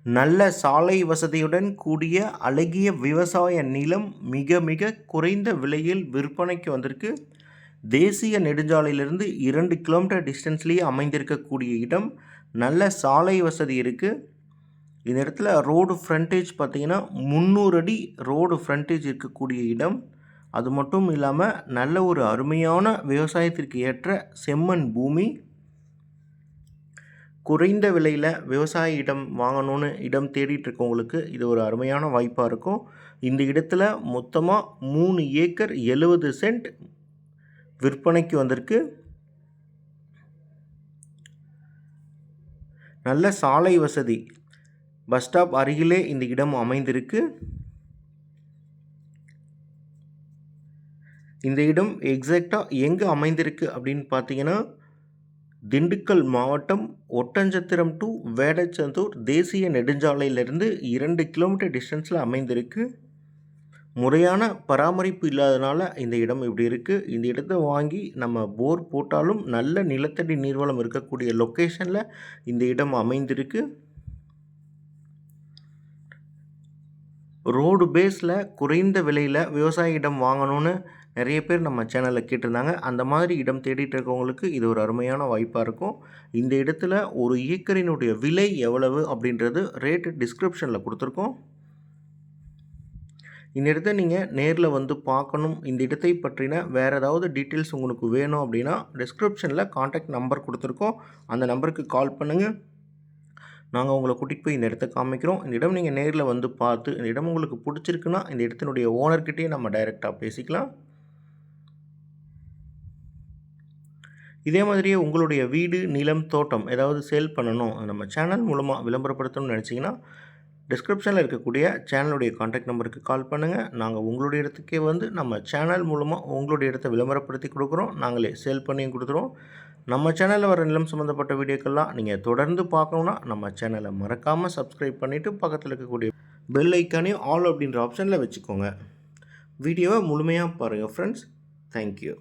நல்ல சாலை வசதியுடன் கூடிய அழகிய விவசாய நிலம் மிக மிக குறைந்த விலையில் விற்பனைக்கு வந்திருக்கு. தேசிய நெடுஞ்சாலையிலிருந்து 2 கிலோமீட்டர் டிஸ்டன்ஸ்லேயே அமைந்திருக்கக்கூடிய இடம். நல்ல சாலை வசதி இருக்குது. இந்த இடத்துல ரோடு ஃப்ரண்டேஜ் பார்த்திங்கன்னா 300 அடி ரோடு ஃப்ரண்டேஜ் இருக்கக்கூடிய இடம். அது மட்டும் இல்லாமல் நல்ல ஒரு அருமையான விவசாயத்திற்கு ஏற்ற செம்மண் பூமி. குறைந்த விலையில் விவசாய இடம் வாங்கணும்னு இடம் தேடிட்டு இருக்கவங்களுக்கு இது ஒரு அருமையான வாய்ப்பாக இருக்கும். இந்த இடத்துல மொத்தமாக 3 ஏக்கர் 70 சென்ட் விற்பனைக்கு வந்திருக்கு. நல்ல சாலை வசதி, பஸ் ஸ்டாப் அருகிலே இந்த இடம் அமைந்திருக்கு. இந்த இடம் எக்ஸாக்டாக எங்கே அமைந்திருக்கு அப்படின்னு பார்த்தீங்கன்னா, திண்டுக்கல் மாவட்டம் ஒட்டஞ்சத்திரம் டு வேடச்சந்தூர் தேசிய நெடுஞ்சாலையிலிருந்து 2 கிலோமீட்டர் டிஸ்டன்ஸில் அமைந்திருக்கு. முறையான பராமரிப்பு இல்லாதனால இந்த இடம் இப்படி இருக்குது. இந்த இடத்த வாங்கி நம்ம போர் போட்டாலும் நல்ல நிலத்தடி நீர்வளம் இருக்கக்கூடிய லொக்கேஷனில் இந்த இடம் அமைந்திருக்கு. ரோடு பேஸில் குறைந்த விலையில் விவசாய இடம் வாங்கணும்னு நிறைய பேர் நம்ம சேனலில் கேட்டிருந்தாங்க. அந்த மாதிரி இடம் தேடிட்டு இருக்கவங்களுக்கு இது ஒரு அருமையான வாய்ப்பாக இருக்கும். இந்த இடத்துல ஒரு ஏக்கரினுடைய விலை எவ்வளவு அப்படின்றது ரேட்டு டிஸ்கிரிப்ஷனில் கொடுத்துருக்கோம். இந்த இடத்த நீங்கள் நேரில் வந்து பார்க்கணும், இந்த இடத்தை பற்றின வேறு ஏதாவது டீட்டெயில்ஸ் உங்களுக்கு வேணும் அப்படின்னா டிஸ்கிரிப்ஷனில் கான்டாக்ட் நம்பர் கொடுத்துருக்கோம். அந்த நம்பருக்கு கால் பண்ணுங்கள். நாங்கள் உங்களை கூட்டிகிட்டு போய் இந்த இடத்த காமிக்கிறோம். இந்த இடம் நீங்கள் நேரில் வந்து பார்த்து இந்த இடம் உங்களுக்கு பிடிச்சிருக்குன்னா இந்த இடத்தினுடைய ஓனர்கிட்டயே நம்ம டைரெக்டாக பேசிக்கலாம். இதே மாதிரியே உங்களுடைய வீடு, நிலம், தோட்டம் ஏதாவது சேல் பண்ணணும், நம்ம சேனல் மூலமாக விளம்பரப்படுத்தணும்னு நினச்சிங்கன்னா டிஸ்கிரிப்ஷனில் இருக்கக்கூடிய சேனலுடைய கான்டாக்ட் நம்பருக்கு கால் பண்ணுங்கள். நாங்கள் உங்களுடைய இடத்துக்கே வந்து நம்ம சேனல் மூலமாக உங்களுடைய இடத்த விளம்பரப்படுத்தி கொடுக்குறோம். நாங்களே சேல் பண்ணியும் கொடுத்துருவோம். நம்ம சேனலில் வர நிலம் சம்மந்தப்பட்ட வீடியோக்கெல்லாம் நீங்கள் தொடர்ந்து பார்க்கணுன்னா நம்ம சேனலை மறக்காமல் சப்ஸ்கிரைப் பண்ணிவிட்டு பக்கத்தில் இருக்கக்கூடிய பெல் ஐக்கானையும் ஆல் அப்படின்ற ஆப்ஷனில் வச்சுக்கோங்க. வீடியோவை முழுமையாக பாருங்கள் ஃப்ரெண்ட்ஸ். தேங்க்யூ.